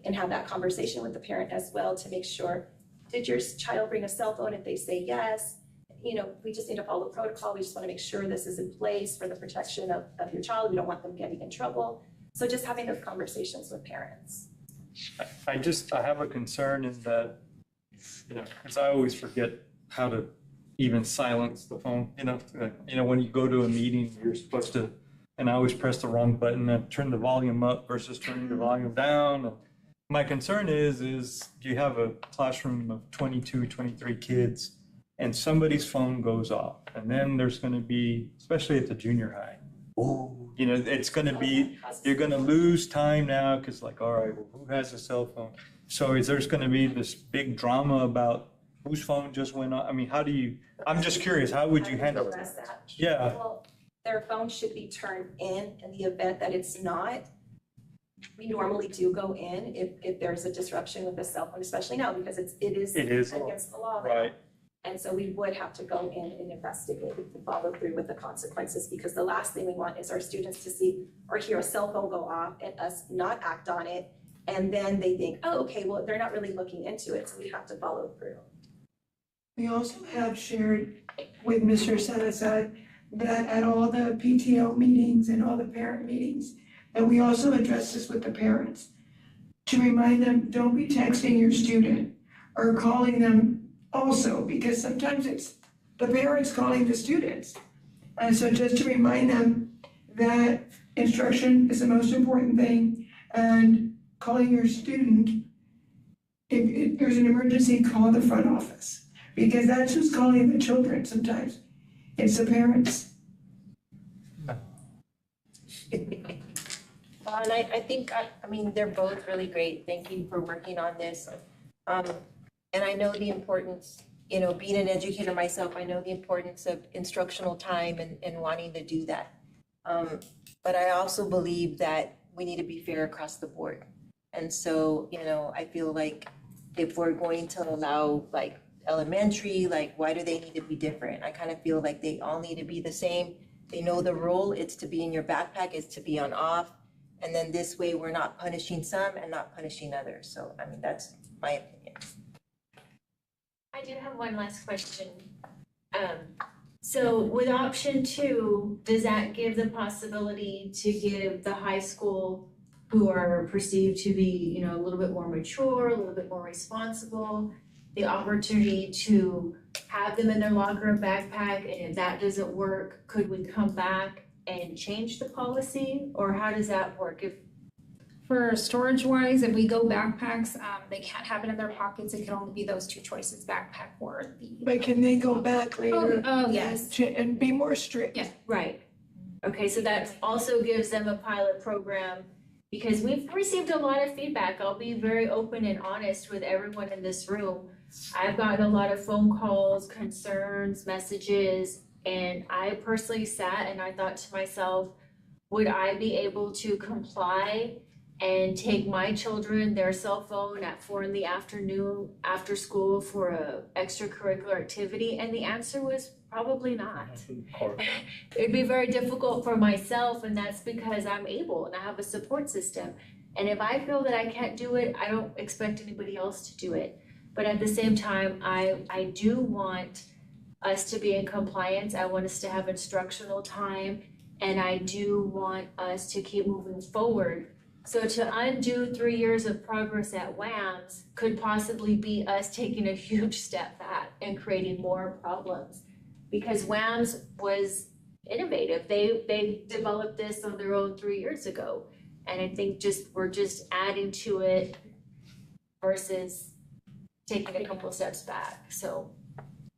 and have that conversation with the parent as well to make sure, did your child bring a cell phone? If they say yes, you know, we just need to follow protocol. We just want to make sure this is in place for the protection of your child. We don't want them getting in trouble. So just having those conversations with parents. I have a concern in that, you know, because I always forget how to even silence the phone, you know, when you go to a meeting, you're supposed to, and I always press the wrong button and turn the volume up versus turning the volume down. And my concern is you have a classroom of 22, 23 kids and somebody's phone goes off. And then there's going to be, especially at the junior high, you know, it's going to be, you're going to lose time now because like, all right, well, who has a cell phone? So there's going to be this big drama about whose phone just went off. I mean, I'm just curious, how would you handle it? That. Yeah. Well, their phone should be turned in the event that it's not. We normally do go in if there's a disruption with the cell phone, especially now because it is against the law. Right. And so we would have to go in and investigate and follow through with the consequences because the last thing we want is our students to see or hear a cell phone go off and us not act on it. And then they think, oh, okay, well, they're not really looking into it, so we have to follow through. We also have shared with Mr. Salazar that at all the PTO meetings and all the parent meetings, that we also address this with the parents to remind them, don't be texting your student or calling them also, because sometimes it's the parents calling the students. And so just to remind them that instruction is the most important thing, and calling your student, if there's an emergency, call the front office, because that's who's calling the children sometimes. It's the parents. And I think, I mean, they're both really great. Thank you for working on this. And I know the importance, you know, being an educator myself, I know the importance of instructional time and wanting to do that. But I also believe that we need to be fair across the board. And so, you know, I feel like if we're going to allow like elementary, like why do they need to be different? I kind of feel like they all need to be the same. They know the rule, it's to be in your backpack, it's to be on off. And then this way we're not punishing some and not punishing others. So, I mean, that's my opinion. I do have one last question. So with option 2, does that give the possibility to give the high school who are perceived to be, you know, a little bit more mature, a little bit more responsible, the opportunity to have them in their locker and backpack, and if that doesn't work, could we come back and change the policy, or how does that work? For storage wise, if we go backpacks, they can't have it in their pockets. It can only be those 2 choices, backpack or the. But can they go back later? Oh, yes. And be more strict? Yeah. Right. Okay, so that also gives them a pilot program, because we've received a lot of feedback. I'll be very open and honest with everyone in this room. I've gotten a lot of phone calls, concerns, messages, and I personally sat and I thought to myself, would I be able to comply and take my children, their cell phone at 4 p.m. after school for a extracurricular activity? And the answer was probably not. It'd be very difficult for myself, and that's because I'm able and I have a support system. And if I feel that I can't do it, I don't expect anybody else to do it. But at the same time, I do want us to be in compliance. I want us to have instructional time. And I do want us to keep moving forward. So to undo 3 years of progress at WAMS could possibly be us taking a huge step back and creating more problems. Because WAMS was innovative. They developed this on their own 3 years ago. And I think we're just adding to it versus taking a couple steps back. So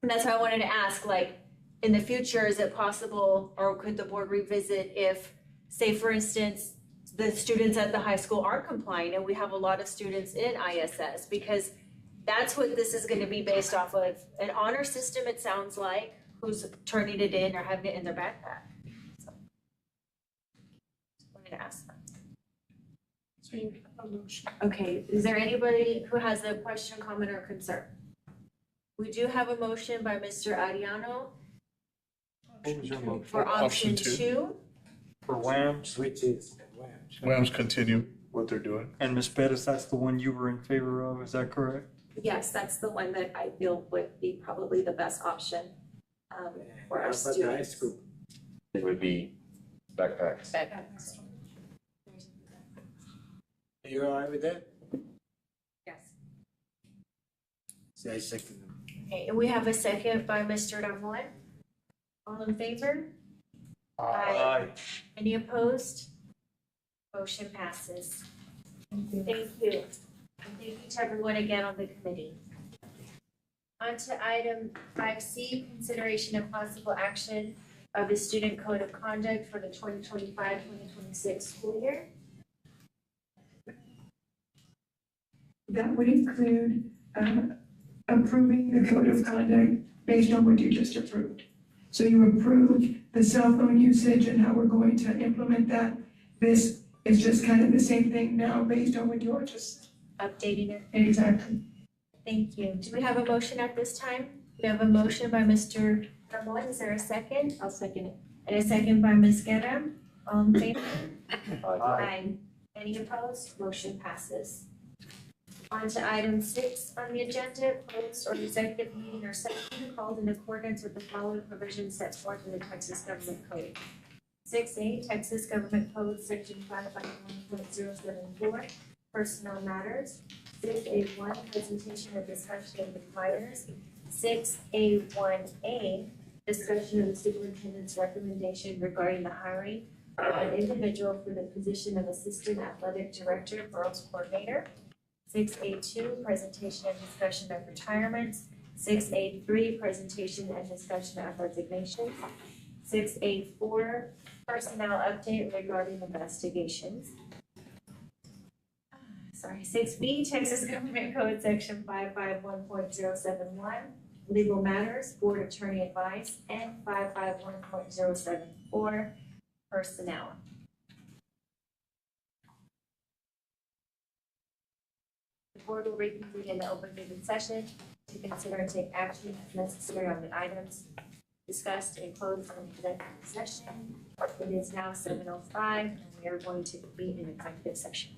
and that's why I wanted to ask, like, in the future, is it possible, or could the board revisit if, say, for instance, the students at the high school aren't complying and we have a lot of students in ISS? Because that's what this is gonna be based off of, an honor system, it sounds like, who's turning it in or having it in their backpack. So, just wanted to ask that. Okay, is there anybody who has a question, comment, or concern? We do have a motion by Mr. Ariano What was your motion? for option two. For WAMS? Which is WAMS. WAMs continue what they're doing. And Ms. Bettis, that's the one you were in favor of, is that correct? Yes, that's the one that I feel would be probably the best option for How our about the high students. school? It would be backpacks. Are you all right with that? Yes. Say I second them. Okay, and we have a second by Mr. Ramon. All in favor? Aye. Any opposed? Motion passes. Thank you. And thank you to everyone again on the committee. On to item 5C, consideration of possible action of the student code of conduct for the 2025-2026 school year. That would include approving the code of conduct based on what you just approved. So you approved the cell phone usage and how we're going to implement that. This is just kind of the same thing now based on what you're just. Updating it. Exactly. Thank you. Do we have a motion at this time? We have a motion by Mr. Ramon. Is there a second? I'll second it. And a second by Ms. Guerra. All in favor? Aye. Any opposed? Motion passes. On to item 6 on the agenda, closed or executive meeting or session called in accordance with the following provisions set forth in the Texas Government Code. 6A, Texas Government Code, Section 551.074, Personnel Matters. 6A1, Presentation of Discussion of the Hires. 6A1A, Discussion of the Superintendent's recommendation regarding the hiring of an individual for the position of Assistant Athletic Director, Girls Coordinator. 6A2, presentation and discussion of retirements. 6A3, presentation and discussion of resignations. 6A4, personnel update regarding investigations. 6B, Texas Government Code, Section 551.071, legal matters, board attorney advice, and 551.074, personnel. The board will reconvene in the open meeting session to consider and take action as necessary on the items discussed and closed in executive session. It is now 7:05 and we are going to be in executive session.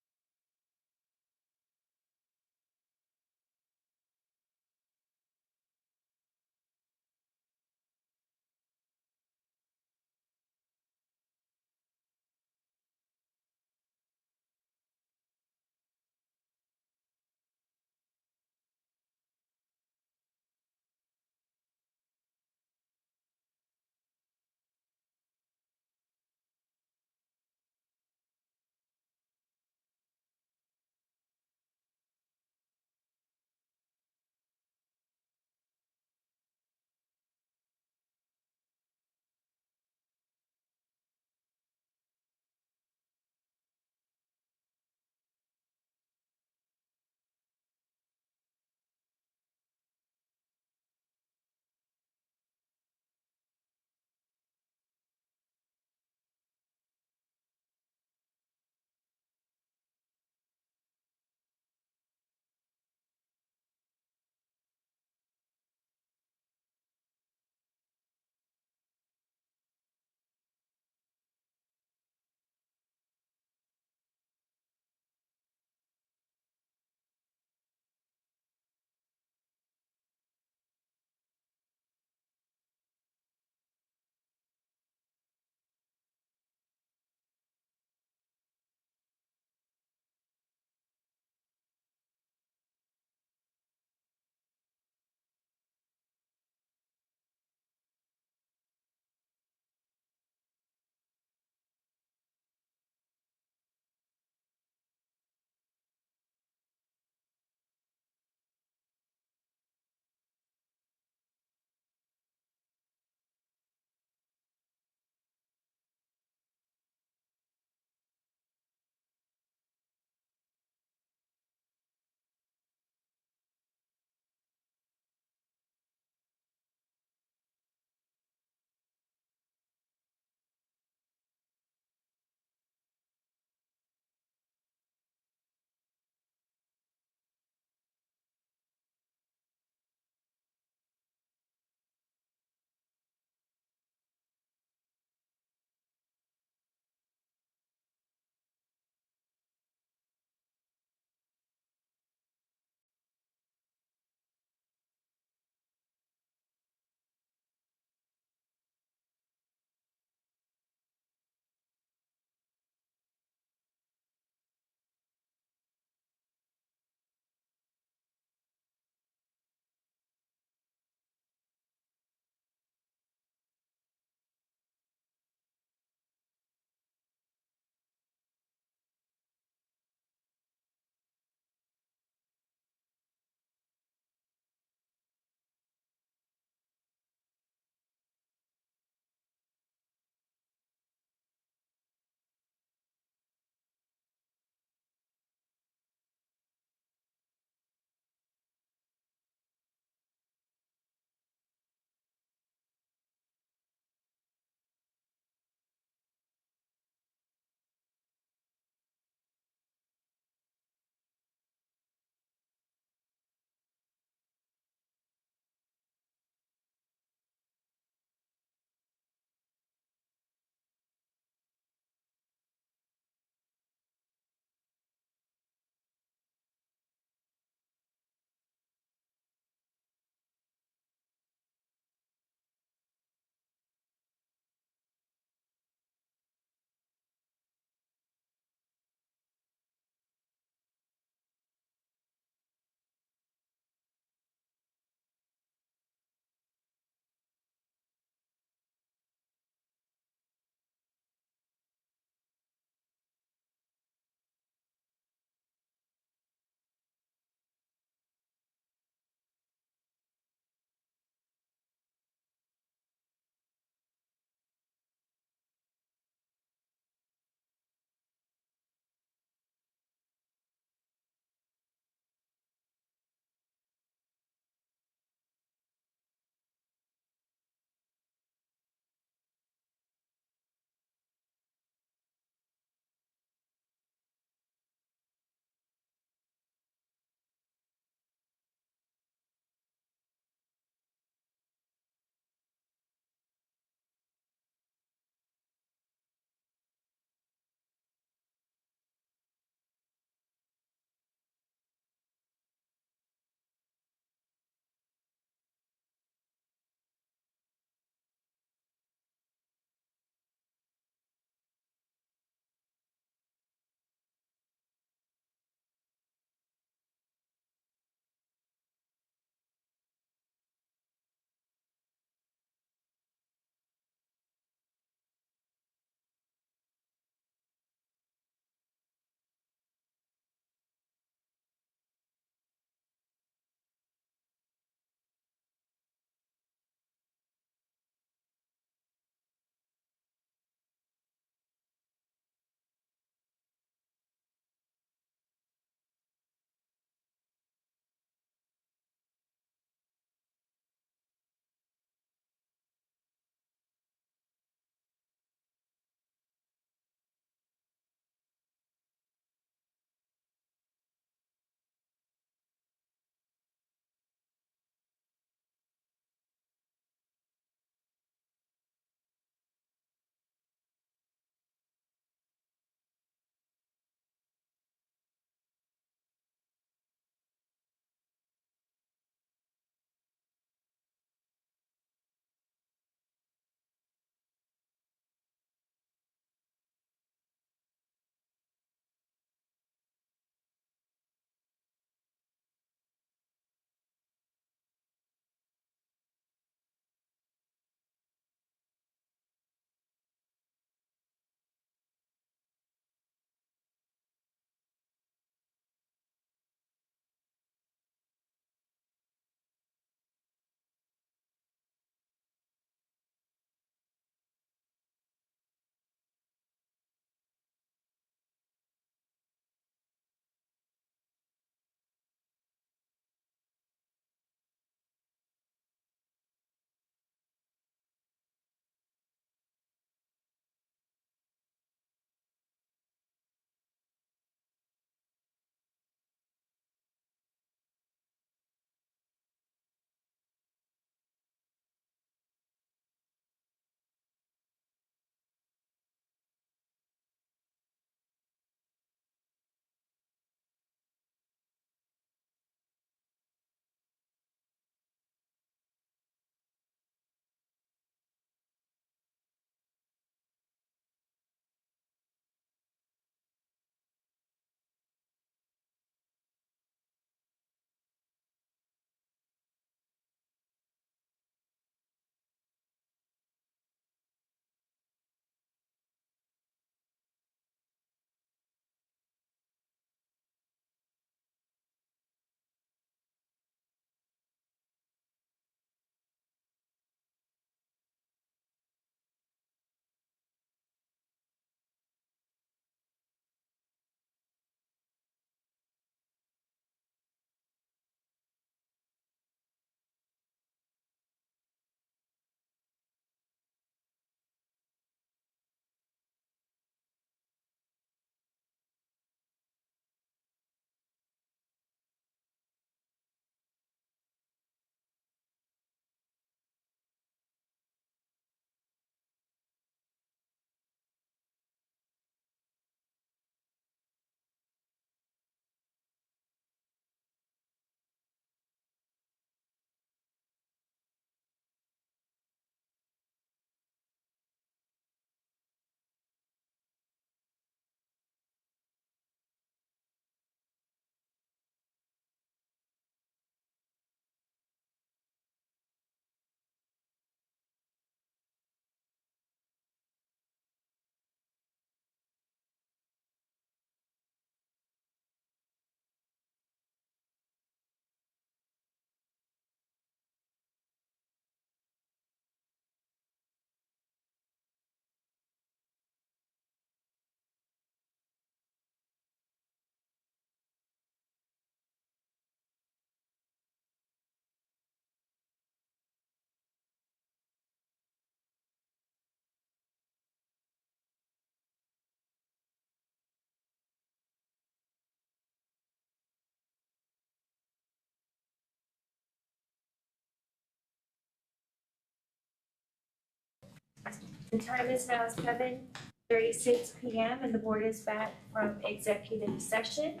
The time is now 7:36 PM and the board is back from executive session.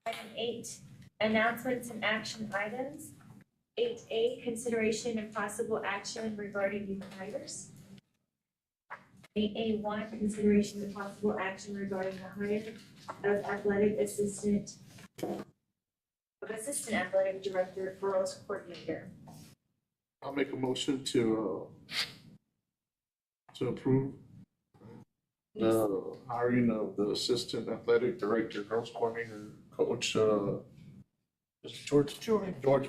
Item 8, announcements and action items. 8A, consideration and possible action regarding new hires. 8A1, consideration and possible action regarding the hire of assistant athletic director, girls coordinator. I'll make a motion to approve the hiring of the assistant athletic director, girls coordinator, coach, George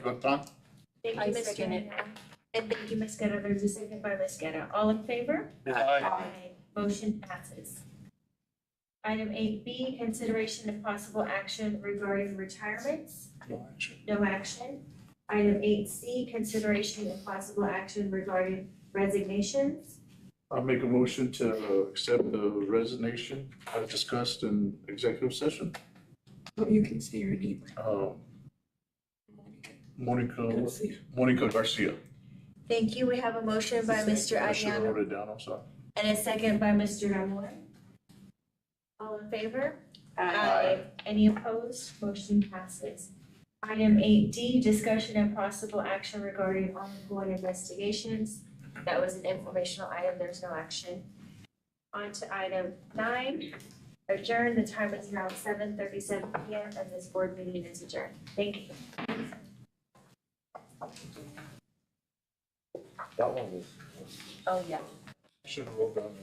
Beltran. Thank I you, Ms. second it. Guerra. And thank you, Ms. Guerra. There's a second by Ms. Guerra. All in favor? Aye. Motion passes. Item 8B, consideration and possible action regarding retirements. No action. Item 8C, consideration and possible action regarding resignations. I'll make a motion to accept the resignation as discussed in executive session. Oh, you can say your name. Monica Garcia. Thank you. We have a motion by Mr. I should have Ariano wrote it down, I'm sorry. and a second by Mr. Ramon. All in favor? Aye. Any opposed? Motion passes. Item 8D, discussion and possible action regarding ongoing investigations. That was an informational item. There's no action. On to item 9, adjourn. The time is now 7:37 PM and this board meeting is adjourned. Thank you. That one was. Oh, yeah. Should have wrote down.